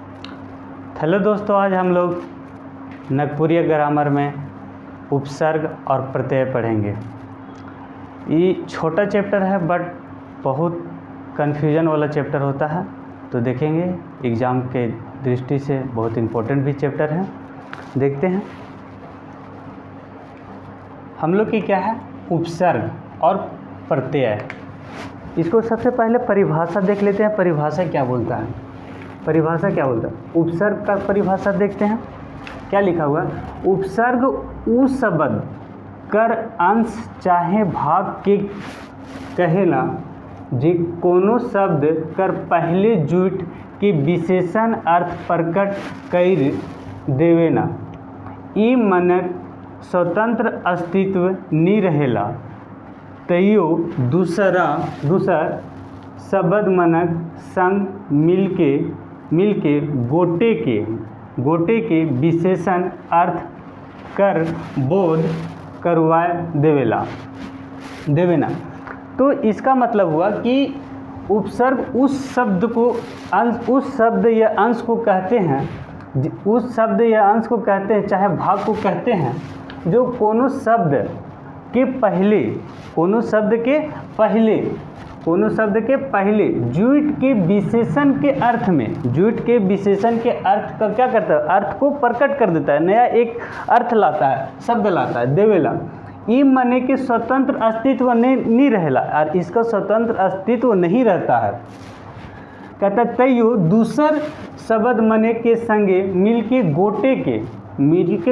Hello दोस्तों, आज हम लोग नागपुरी ग्रामर में उपसर्ग और प्रत्यय पढ़ेंगे। ये छोटा चैप्टर है बट बहुत कन्फ्यूजन वाला चैप्टर होता है, तो देखेंगे एग्ज़ाम के दृष्टि से बहुत इम्पोर्टेंट भी चैप्टर है। देखते हैं हम लोग की क्या है, उपसर्ग और प्रत्यय। इसको सबसे पहले परिभाषा देख लेते हैं। परिभाषा क्या बोलता है, परिभाषा क्या बोलता है। उपसर्ग का परिभाषा देखते हैं, क्या लिखा हुआ है। उपसर्ग उ शब्द कर अंश चाहे भाग के कहेला जे कोनो शब्द कर पहले जुट के विशेषण अर्थ प्रकट कर देवेना। ई मनक स्वतंत्र अस्तित्व नहीं रहेला, तैयो दूसर शब्द मनक संग मिलके गोटे के विशेषण अर्थ कर बोध करवा देवेना। तो इसका मतलब हुआ कि उपसर्ग उस शब्द को उस शब्द या अंश को कहते हैं, उस शब्द या अंश को कहते हैं चाहे भाग को कहते हैं, जो कोनो शब्द के पहले जुट के विशेषण के अर्थ में, जुट के विशेषण के अर्थ का क्या करता है, अर्थ को प्रकट कर देता है, नया एक अर्थ लाता है, शब्द लाता है, देवेला। ई मने के स्वतंत्र अस्तित्व नहीं रहेला, और इसका स्वतंत्र अस्तित्व नहीं रहता है। कहता तैयो दूसर शब्द मने के संगे मिलके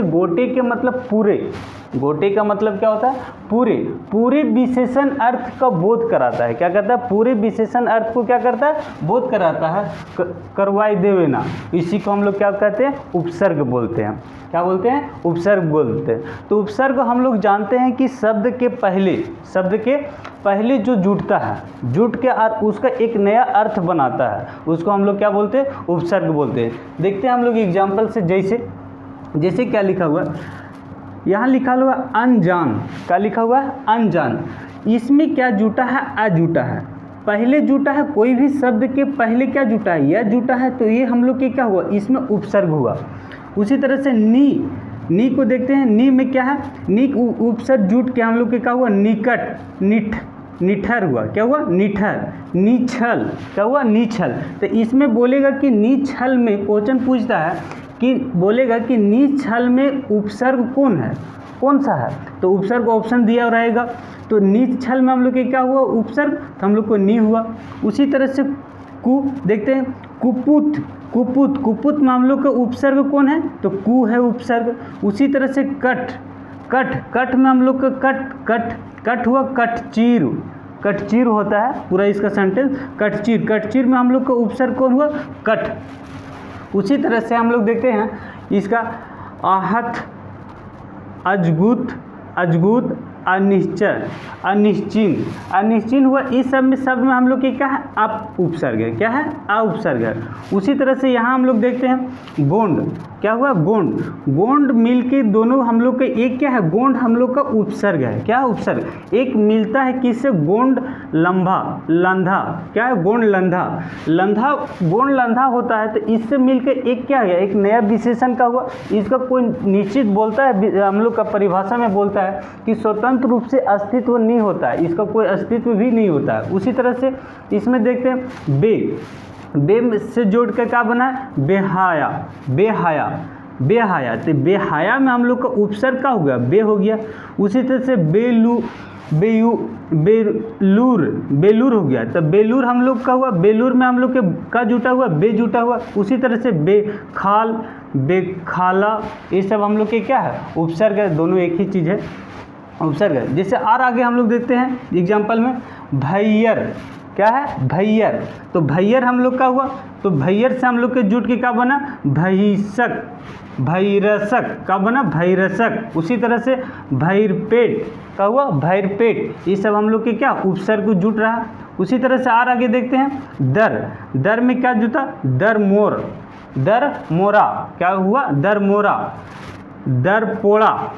गोटे के मतलब पूरे, गोटे का मतलब क्या होता है, पूरे विशेषण अर्थ का बोध कराता है। क्या कहता है, पूरे विशेषण अर्थ को क्या करता है, बोध कराता है, करवाई देवेना। इसी को हम लोग क्या कहते हैं, उपसर्ग बोलते हैं। क्या बोलते हैं, उपसर्ग बोलते हैं। तो उपसर्ग हम लोग जानते हैं कि शब्द के पहले जो जुटता है, जुट के उसका एक नया अर्थ बनाता है, उसको हम लोग क्या बोलते हैं, उपसर्ग बोलते हैं। देखते हैं हम लोग एग्जाम्पल से, जैसे क्या लिखा हुआ, यहाँ लिखा हुआ अनजान। क्या लिखा हुआ है, अनजान। इसमें क्या जुटा है, अजुटा है। पहले जुटा है, कोई भी शब्द के पहले क्या जुटा है, यह जुटा है, तो ये हम लोग के क्या हुआ, इसमें उपसर्ग हुआ। उसी तरह से नी को देखते हैं। नी में क्या है, नी उपसर्ग जुट के हम लोग के क्या हुआ, निकट, निठर हुआ। क्या हुआ, निठर। नीछल, क्या हुआ, नीछल। तो इसमें बोलेगा कि नीछल में क्वेश्चन पूछता है कि बोलेगा कि नीछल में उपसर्ग कौन सा है, तो उपसर्ग ऑप्शन दिया रहेगा। तो नीछल में हम लोग के क्या हुआ, उपसर्ग, तो हम लोग को नी हुआ। उसी तरह से कु देखते हैं, कुपुत में हम लोग का उपसर्ग कौन है, तो कु है उपसर्ग। उसी तरह से कट में हम लोग का कट हुआ, कटचीर होता है पूरा इसका सेंटेंस, कटचीर में हम लोग का उपसर्ग कौन हुआ, कट। उसी तरह से हम लोग देखते हैं इसका आहत, अजगूत, अनिश्चिन हुआ। इस शब्द में हम लोग की क्या है, अप उपसर्ग है। क्या है, अ उपसर्ग है। उसी तरह से यहाँ हम लोग देखते हैं गोंड। क्या हुआ, गोंड मिलके दोनों हम लोग के एक क्या है, गोंड हम लोग का उपसर्ग है। क्या उपसर्ग, एक मिलता है किससे, गोंड लंधा। क्या है, गोंड लंधा होता है, तो इससे मिलकर एक क्या है, एक नया विशेषण का हुआ। इसका कोई निश्चित बोलता है, हम लोग का परिभाषा में बोलता है कि स्वतंत्र रूप से अस्तित्व नहीं होता है, इसका कोई अस्तित्व भी नहीं होता है। उसी तरह से इसमें देखते हैं बे से जोड़ कर क्या बना है, बेहाया। तो बेहाया में हम लोग का उपसर्ग का हो गया, बे हो गया। उसी तरह से बेलूर हो गया, तो बेलूर हम लोग का हुआ, बेलूर में हम लोग का जुटा हुआ, बे जुटा हुआ। उसी तरह से बेखाला, ये सब हम लोग के क्या है, उपसर्ग है, दोनों एक ही चीज़ है, उपसर्ग है। जैसे और आगे हम लोग देखते हैं एग्जाम्पल में, भैयर। क्या है, भैयर। तो भैयर हम लोग का हुआ, तो भैयर से हम लोग के जुट के क्या बना, भैरसक का बना, भैरसक। उसी तरह से भैरपेट का हुआ, भैरपेट। ये सब हम लोग के क्या, उपसर्ग जुट रहा। उसी तरह से और आगे देखते हैं दर में क्या जुटा, दरमोरा। क्या हुआ, दरमोरा। दरपोड़ा,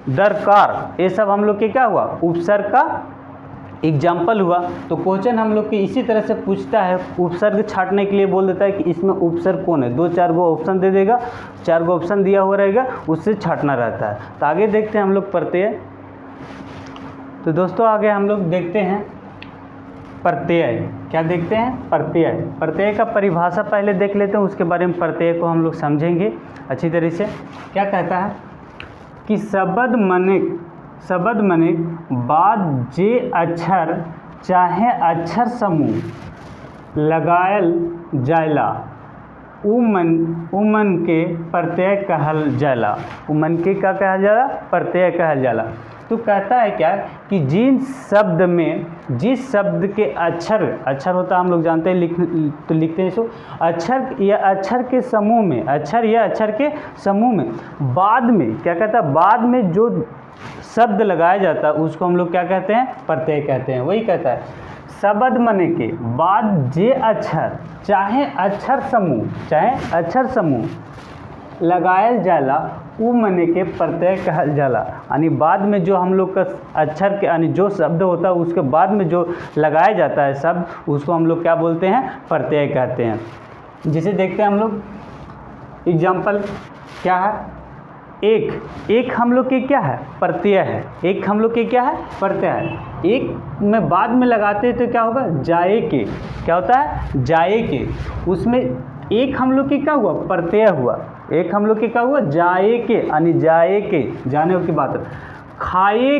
दरकार, ये सब हम लोग के क्या हुआ, उपसर्ग का एग्जाम्पल हुआ। तो क्वेश्चन हम लोग के इसी तरह से पूछता है, उपसर्ग छांटने के लिए बोल देता है कि इसमें उपसर्ग कौन है, 2-4 गो ऑप्शन दे देगा, 4 गो ऑप्शन दिया हुआ रहेगा, उससे छांटना रहता है। तो आगे देखते हैं हम लोग प्रत्यय। तो दोस्तों आगे हम लोग देखते हैं प्रत्यय। क्या देखते हैं? प्रत्यय। प्रत्यय का परिभाषा पहले देख लेते हैं, उसके बारे में प्रत्यय को हम लोग समझेंगे अच्छी तरह से। क्या कहता है कि शब्द मने बाद जे अक्षर चाहे अक्षर समूह लगायल जायला उमन के प्रत्यय कहल जाला। उमन के क्या कहल जाला? प्रत्यय कहल जाला। तो कहता है क्या कि जिस शब्द के अक्षर होता है, हम लोग जानते हैं, तो लिखते हैं इसको अक्षर या अक्षर के समूह में, अक्षर या अक्षर के समूह में बाद में क्या कहता है, बाद में जो शब्द लगाया जाता है उसको हम लोग क्या कहते हैं? प्रत्यय कहते हैं। वही कहता है शब्द मने के बाद जे अक्षर चाहे अक्षर समूह लगायल जाला उ मने के प्रत्यय कहल जाला। यानी बाद में जो हम लोग का अक्षर के यानी जो शब्द होता है उसके बाद में जो लगाया जाता है शब्द, उसको हम लोग क्या बोलते हैं? प्रत्यय कहते हैं। जिसे देखते हैं हम लोग एग्जाम्पल क्या है। एक हम लोग के क्या है? प्रत्यय है। एक हम लोग के क्या है? प्रत्यय है। एक में बाद में लगाते हैं तो क्या होगा? जाए के। क्या होता है? जाए के। उसमें एक हम लोग के क्या हुआ? प्रत्यय हुआ। एक हम लोग के क्या हुआ? जाए के, यानी जाए के, जाने की बात है। खाए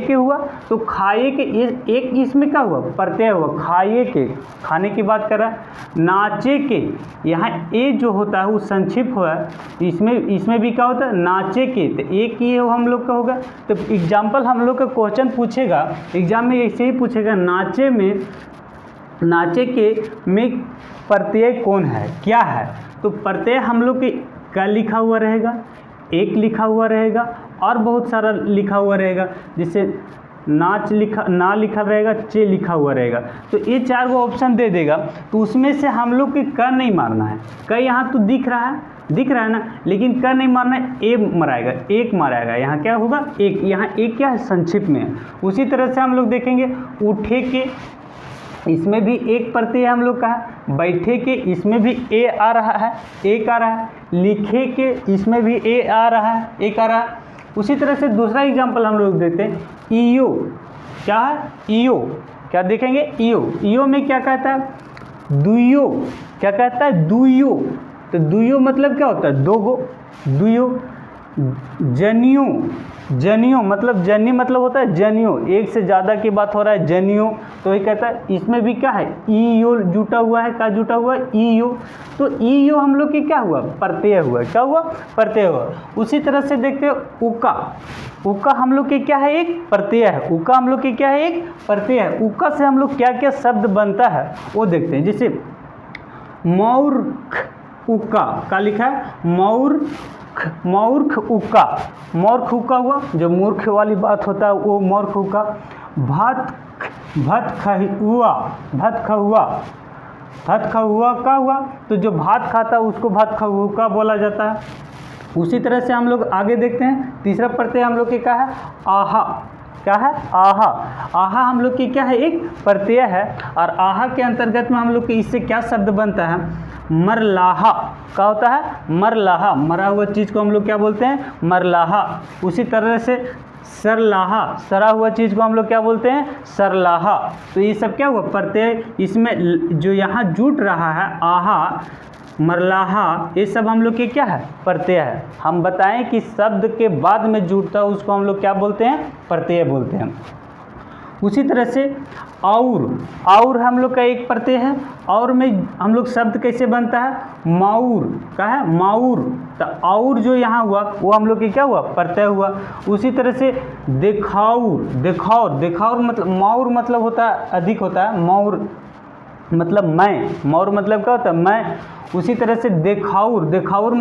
के हुआ, तो खाए के एक इसमें क्या हुआ? प्रत्यय हुआ। खाए के, खाने की बात कर रहा है। नाचे के, यहाँ ए जो होता है वो संक्षिप्त हुआ है, इसमें भी क्या होता है? नाचे के। तो एक ये हम लोग का होगा। तो एग्जाम्पल हम लोग का क्वेश्चन पूछेगा एग्जाम में, ऐसे ही पूछेगा नाचे के में प्रत्यय कौन है, क्या है? तो प्रत्यय हम लोग के क्या लिखा हुआ रहेगा? एक लिखा हुआ रहेगा और बहुत सारा लिखा हुआ रहेगा। जैसे ना लिखा रहेगा, चे लिखा हुआ रहेगा। तो ये 4 गो ऑप्शन दे देगा, तो उसमें से हम लोग के क नहीं मारना है। क यहाँ तो दिख रहा है ना, लेकिन क नहीं मारना है, ए मराएगा, एक मारेगा। यहाँ क्या होगा? एक। यहाँ एक क्या है? संक्षिप्त में है। उसी तरह से हम लोग देखेंगे उठे के, इसमें भी एक प्रत्यय हम लोग का है। बैठे के, इसमें भी ए आ रहा है, एक आ रहा है। लिखे के, इसमें भी ए आ रहा है, एक आ रहा है। उसी तरह से दूसरा एग्जाम्पल हम लोग देते हैं। ईयो, क्या है? ईयो, क्या देखेंगे? ईयो में क्या कहता है? दुइयो। क्या कहता है? दुइयो। तो दुइयो मतलब क्या होता है? 2 गो। दुइयो। जनियो मतलब जनी मतलब होता है जनियो, एक से ज़्यादा की बात हो रहा है, जनियो। तो ये कहता है इसमें भी क्या है? ईयो जुटा हुआ है। क्या जुटा हुआ है? ईयो। तो ईयो हम लोग की क्या हुआ? प्रत्यय हुआ। क्या हुआ? प्रत्यय हुआ। उसी तरह से देखते हैं उका हम लोग के क्या है? एक प्रत्यय है। उका हम लोग की क्या है? एक प्रत्यय है। उका से हम लोग क्या क्या शब्द बनता है वो देखते हैं। जैसे मौर्ख उका, क्या लिखा है? मौर्ख उका। मौर्ख उका हुआ, जो मूर्ख वाली बात होता है वो मौर्ख उका। भत खहुआ का हुआ, तो जो भात खाता है उसको भात खहुआ बोला जाता है। उसी तरह से हम लोग आगे देखते हैं। तीसरा प्रत्यय हम लोग के क्या है? आहा। क्या है? आहा। आहा हम लोग की क्या है? एक प्रत्यय है। और आहा के अंतर्गत में हम लोग के इससे क्या शब्द बनता है? मरलाहा। क्या होता है? मरलाहा। मरा हुआ चीज़ को हम लोग क्या बोलते हैं? मरलाहा। उसी तरह से सरलाहा, सरा हुआ चीज़ को हम लोग क्या बोलते हैं? सरलाहा। तो ये सब क्या हुआ? प्रत्यय। इसमें जो यहाँ जुट रहा है आहा, मरलाहा, ये सब हम लोग के क्या है? प्रत्यय है। हम बताएं कि शब्द के बाद में जुड़ता है उसको हम लोग क्या बोलते हैं? प्रत्यय बोलते हैं। उसी तरह से और हम लोग का एक प्रत्यय है। और में हम लोग शब्द कैसे बनता है? माउर। क्या है? माउर। तो और जो यहाँ हुआ वो हम लोग के क्या हुआ? प्रत्यय हुआ। उसी तरह से देखाउर मतलब माउर मतलब होता है अधिक होता है, मौर मतलब मैं, मौर मतलब क्या होता है? मैं। उसी तरह से देखाउर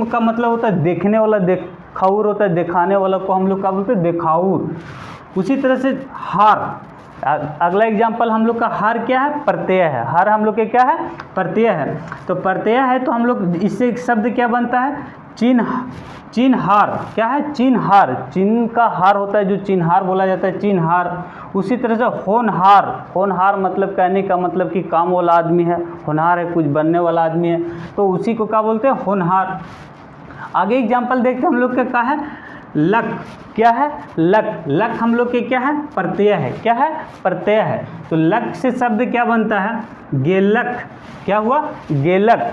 का मतलब होता है देखने वाला, देखाउर होता है दिखाने वाला को हम लोग क्या बोलते हैं? देखाउर। उसी तरह से अगला एग्जाम्पल हम लोग का हर क्या है, प्रत्यय है। हर हम लोग के क्या है, प्रत्यय है। तो प्रत्यय है तो हम लोग इससे एक शब्द क्या बनता है, चिन्हार। क्या है, चिन्हार। चिन्ह का हार होता है जो चिन्हार बोला जाता है, चिन्हार। उसी तरह से होनहार। होनहार मतलब कहने का मतलब कि काम वाला आदमी है, होनहार है कुछ बनने वाला आदमी है, तो उसी को क्या बोलते हैं, होनहार। आगे एग्जाम्पल देखते हैं हम लोग का है लक। क्या है, लक। लक हम लोग के क्या है, प्रत्यय है। क्या है, प्रत्यय है। तो लक से शब्द क्या बनता है, गेलक। क्या हुआ, गेलक।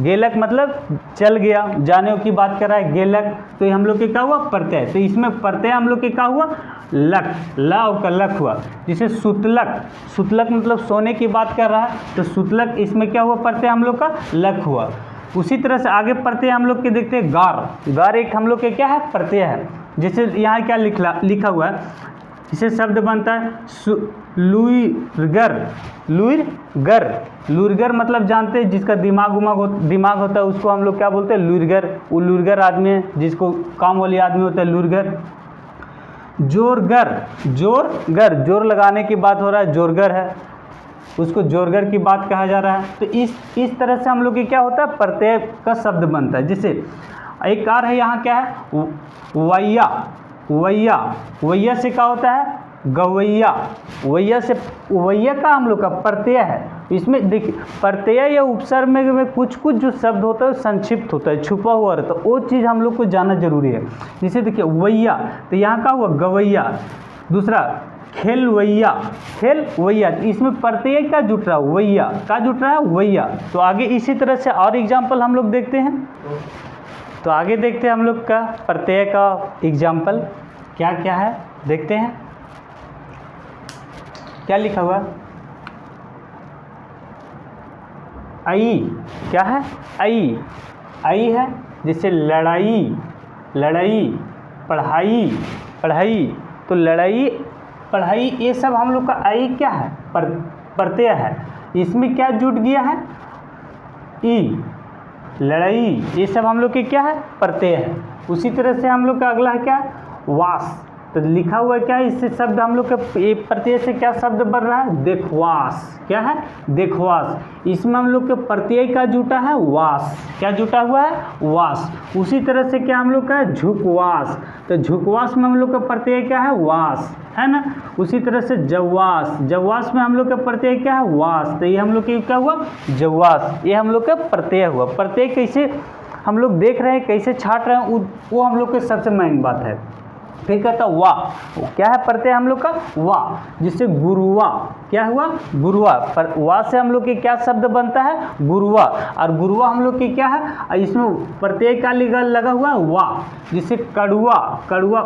गेलक मतलब चल गया, जाने की बात कर रहा है, गेलक। तो ये हम लोग के क्या हुआ, प्रत्यय। तो इसमें प्रत्यय हम लोग के क्या हुआ, लक। लाव का लक हुआ। जिसे सुतलक। सुतलक मतलब सोने की बात कर रहा है, तो सुतलक इसमें क्या हुआ, प्रत्यय हम लोग का लक हुआ। उसी तरह से आगे प्रत्यय हम लोग के देखते हैं गार। गार एक हम लोग के क्या है, प्रत्यय है। जैसे यहाँ क्या लिखा हुआ है, इसे शब्द बनता है लुइरगर। लुइरगर। लुइरगर मतलब जानते हैं जिसका दिमाग होता है उसको हम लोग क्या बोलते हैं, लुइरगर। वो लुइरगर आदमी है जिसको काम वाली आदमी होता है, लुइरगर। जोरगर। जोरगर, जोर लगाने की बात हो रहा है, जोरगर है, उसको जोरगर की बात कहा जा रहा है। तो इस तरह से हम लोग की क्या होता है, प्रत्यय का शब्द बनता है। जैसे एक कार है, यहाँ क्या है, वैया। वैया। वैया से क्या होता है, गवैया। वैया से, वैया का हम लोग का प्रत्यय है। इसमें देखिए प्रत्यय या उपसर्ग में कुछ जो शब्द होता है संक्षिप्त होता है, छुपा हुआ रहता है, वो चीज़ हम लोग को जानना जरूरी है। जैसे देखिए वैया, तो यहाँ का हुआ गवैया। दूसरा खेलवैया। खेलवैया, इसमें प्रत्यय का जुट रहा है, वैया का जुट रहा है, वैया। तो आगे इसी तरह से और एग्जाम्पल हम लोग देखते हैं। तो आगे देखते हैं हम लोग का प्रत्यय का एग्जाम्पल क्या क्या है, देखते हैं क्या लिखा हुआ है। आई। क्या है, आई। आई है, जैसे लड़ाई। लड़ाई। पढ़ाई। पढ़ाई। तो लड़ाई, पढ़ाई, ये सब हम लोग का आई क्या है, प्रत्यय है। इसमें क्या जुट गया है, ई। लड़ाई, ये सब हम लोग के क्या है, प्रत्यय है। उसी तरह से हम लोग का अगला है क्या, वास। तो लिखा हुआ है क्या है, इससे शब्द हम लोग के प्रत्यय से क्या शब्द बन रहा है, देखवास। क्या है, देखवास। इसमें हम लोग के प्रत्यय का जुटा है वास। क्या जुटा हुआ है, वास। उसी तरह से क्या हम लोग का है, झुकवास। तो झुकवास में हम लोग का प्रत्यय क्या है, वास, है ना। उसी तरह से जवास। जवास में हम लोग का प्रत्यय क्या है, वास। तो ये हम लोग के क्या हुआ, जवास। ये हम लोग का प्रत्यय हुआ। प्रत्यय कैसे हम लोग देख रहे हैं, कैसे छाट रहे हैं, वो हम लोग के सबसे मेन बात है। फिर कहता वाह। क्या है प्रत्यय हम लोग का, वाह। जिससे गुरुआ। क्या हुआ, गुरुआ। पर वाह से हम लोग के क्या शब्द बनता है, गुरुआ। और गुरुआ हम लोग की क्या है, इसमें प्रत्यय का लगा हुआ है वाह। जिससे कड़ुआ। कड़ुआ।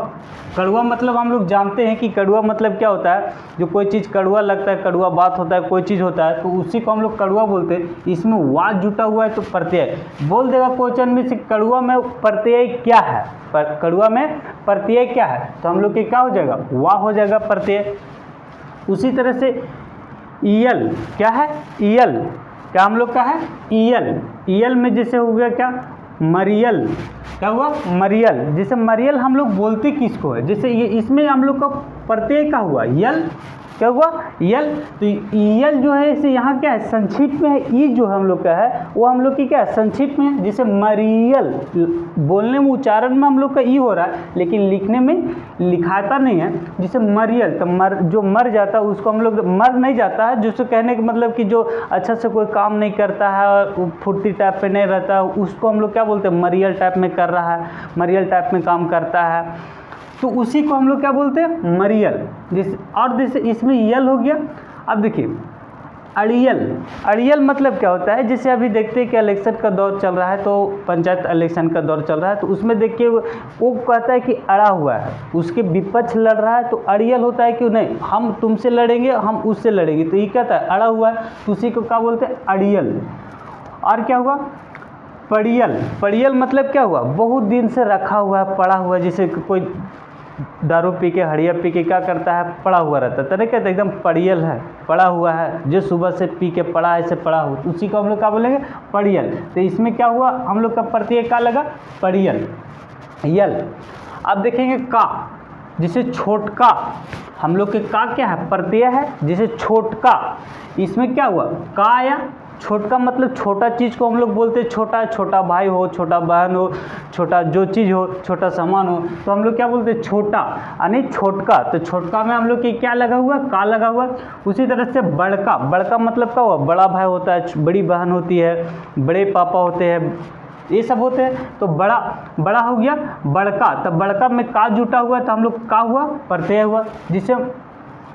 कड़ुआ मतलब हम लोग जानते हैं कि कड़ुआ मतलब क्या होता है, जो कोई चीज़ कड़ुआ लगता है, कड़ुआ बात होता है, कोई चीज़ होता है, तो उसी को हम लोग कड़ुआ बोलते हैं। इसमें वाह जुटा हुआ है तो प्रत्यय बोल देगा क्वेश्चन में से, कड़ुआ में प्रत्यय क्या है, पर कड़ुआ में प्रत्यय क्या है, तो हम लोग के क्या हो जाएगा, वाह हो जाएगा प्रत्यय। उसी तरह से ईयल। क्या है, ईयल। क्या हम लोग का है, ईयल। ईयल में जैसे हो गया क्या, मरियल। क्या हुआ, मरियल। जैसे मरियल हम लोग बोलते किसको है, जैसे ये इसमें हम लोग का प्रत्यय का हुआ यल। क्या हुआ, यल। तो यल जो है इसे यहाँ क्या है, संक्षिप्त में है। ई जो हम लोग का है वो हम लोग की क्या है, संक्षिप्त में है। जैसे मरियल, बोलने में उच्चारण में हम लोग का ई हो रहा है, लेकिन लिखने में लिखाता नहीं है। जैसे मरियल, तो जो मर जाता है उसको हम लोग, मर नहीं जाता है, जिससे कहने का मतलब कि जो अच्छा से कोई काम नहीं करता है और फुर्ती टाइप पे नहीं रहता है, उसको हम लोग क्या बोलते हैं, मरियल टाइप में कर रहा है, मरियल टाइप में काम करता है, तो उसी को हम लोग क्या बोलते हैं, मरियल। जैसे इसमें यल हो गया। अब देखिए अड़ियल। अड़ियल मतलब क्या होता है, जैसे अभी देखते हैं कि इलेक्शन का दौर चल रहा है, तो पंचायत इलेक्शन का दौर चल रहा है, तो उसमें देखिए वो कहता है कि अड़ा हुआ है, उसके विपक्ष लड़ रहा है, तो अड़ियल होता है कि नहीं हम तुमसे लड़ेंगे, हम उससे लड़ेंगे, तो ये कहता है अड़ा हुआ है, तो उसी को क्या बोलते हैं, अड़ियल। और क्या हुआ, पड़ियल। पड़ियल मतलब क्या हुआ, बहुत दिन से रखा हुआ है, पड़ा हुआ है। जैसे कोई दारू पी के, हड़िया पी के क्या करता है, पड़ा हुआ रहता है, तो कहते एकदम पड़ियल है, पड़ा हुआ है, जो सुबह से पी के पड़ा ऐसे पड़ा हुआ, उसी को हम लोग क्या बोलेंगे, पड़ियल। तो इसमें क्या हुआ, हम लोग का प्रत्यय का लगा, पड़ियल, यल। अब देखेंगे का। जिसे छोटका, हम लोग के का क्या है, प्रत्यय है, जिसे छोटका, इसमें क्या हुआ, का आया। छोटका मतलब छोटा चीज़ को हम लोग बोलते हैं छोटा, छोटा भाई हो, छोटा बहन हो, छोटा जो चीज़ हो, छोटा सामान हो, तो हम लोग क्या बोलते हैं, छोटा, यानी छोटका। तो छोटका में हम लोग के क्या लगा हुआ, का लगा हुआ। उसी तरह से बड़का, बड़का मतलब क्या हुआ, बड़ा भाई होता है, बड़ी बहन होती है, बड़े पापा होते हैं, ये सब होते हैं। तो बड़ा, बड़ा हो गया बड़का। तब बड़का में का जुटा हुआ है तो हम लोग का हुआ, प्रत्यय हुआ। जिसे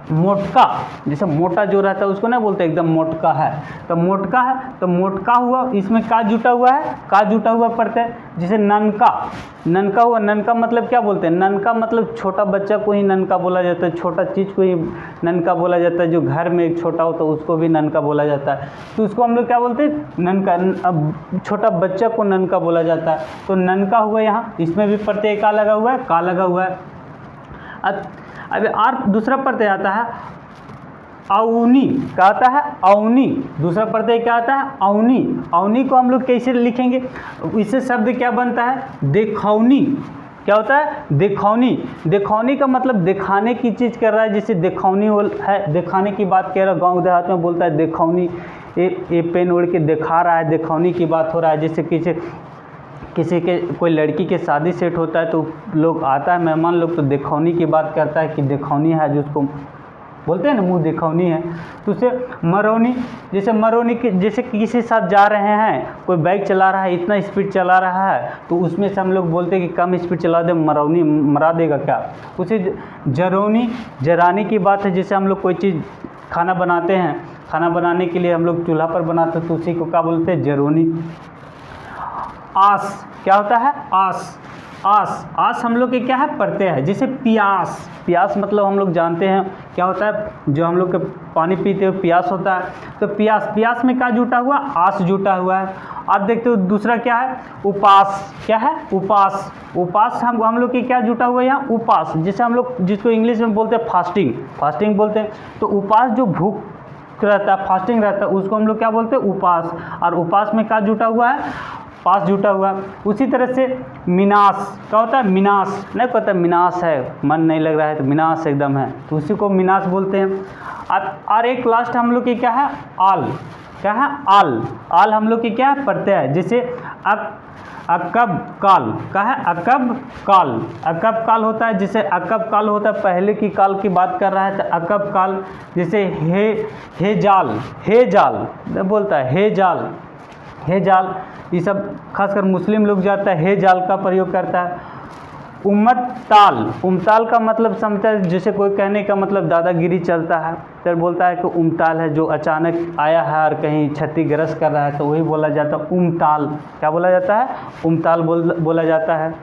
मोटका, जैसे मोटा जो रहता है उसको ना बोलते एकदम मोटका है, तो मोटका है, तो मोटका हुआ, इसमें का जुटा हुआ है, का जुटा हुआ प्रत्यय। जैसे ननका, ननका हुआ, ननका मतलब क्या बोलते हैं, ननका मतलब छोटा बच्चा को ही ननका बोला जाता है, छोटा चीज़ को ही ननका बोला जाता है। जो घर में एक छोटा होता है उसको भी ननका बोला जाता है, तो उसको हम लोग क्या बोलते हैं, ननका। अब छोटा बच्चा को ननका बोला जाता है, तो ननका हुआ यहाँ, इसमें भी प्रत्यय का लगा हुआ है, का लगा हुआ है। अब और दूसरा प्रत्यय आता है अवनी, क्या आता है, अवनी। दूसरा प्रत्यय क्या आता है, अवनी। अवनी को हम लोग कैसे लिखेंगे, इससे शब्द क्या बनता है, देखौनी। क्या होता है, देखौनी। देखौनी का मतलब दिखाने की चीज़ कर रहा है, जैसे देखौनी है, दिखाने की बात कह रहा है, गाँव देहात में बोलता है देखौनी, ये पेन ओढ़ के दिखा रहा है, देखौनी की बात हो रहा है। जैसे किसी के कोई लड़की के शादी सेट होता है तो लोग आता है, मेहमान लोग, तो देखौनी की बात करता है कि देखौनी है, जिसको बोलते हैं ना मुंह देखौनी है। तो उसे मरौनी, जैसे मरौनी के, जैसे किसी साथ जा रहे हैं, कोई बाइक चला रहा है, इतना स्पीड चला रहा है, तो उसमें से हम लोग बोलते हैं कि कम स्पीड चला दे, मरौनी, मरा देगा क्या। उसे जरौनी, जरानी की बात है, जैसे हम लोग कोई चीज़ खाना बनाते हैं, खाना बनाने के लिए हम लोग चूल्हा पर बनाते हैं, तो उसी को क्या बोलते हैं, जरौनी। आस, क्या होता है, आस। आस, आस हम लोग के क्या है, प्रत्यय है। जैसे प्यास, प्यास मतलब हम लोग जानते हैं क्या होता है, जो हम लोग के पानी पीते हो प्यास होता है, तो प्यास, प्यास में क्या जुटा हुआ, आस जुटा हुआ है। आप देखते हो दूसरा क्या है, उपास, क्या है, उपास। उपास हम लोग के क्या जुटा हुआ है यहाँ, उपास। जैसे हम लोग जिसको इंग्लिश में बोलते हैं फास्टिंग, फास्टिंग बोलते हैं, तो उपास जो भूख रहता है, फास्टिंग रहता है, उसको हम लोग क्या बोलते हैं, उपास। और उपास में क्या जुटा हुआ है, पास जुटा हुआ। उसी तरह से मिनास, क्या होता है, मिनास, नहीं पता मिनास है, मन नहीं लग रहा है तो मिनास एकदम है, तो उसी को मिनास बोलते हैं। और एक लास्ट हम लोग की क्या है, आल, क्या है, आल। आल हम लोग की क्या है, प्रत्यय है। जैसे अकब काल, क्या है, अकब काल। अकब काल होता है, जैसे अकब काल होता है, पहले की काल की बात कर रहा है तो अकब काल। जैसे हे जाल, हे जाल बोलता है, हे जाल, हे जाल, ये सब खासकर मुस्लिम लोग जाता है, हे जाल का प्रयोग करता है। उम्मताल, उमताल का मतलब समझता है, जैसे कोई कहने का मतलब दादागिरी चलता है, फिर बोलता है कि उमताल है, जो अचानक आया है और कहीं क्षतिग्रस्त कर रहा है, तो वही बोला जाता है उमताल। क्या बोला जाता है, उमताल बोला जाता है।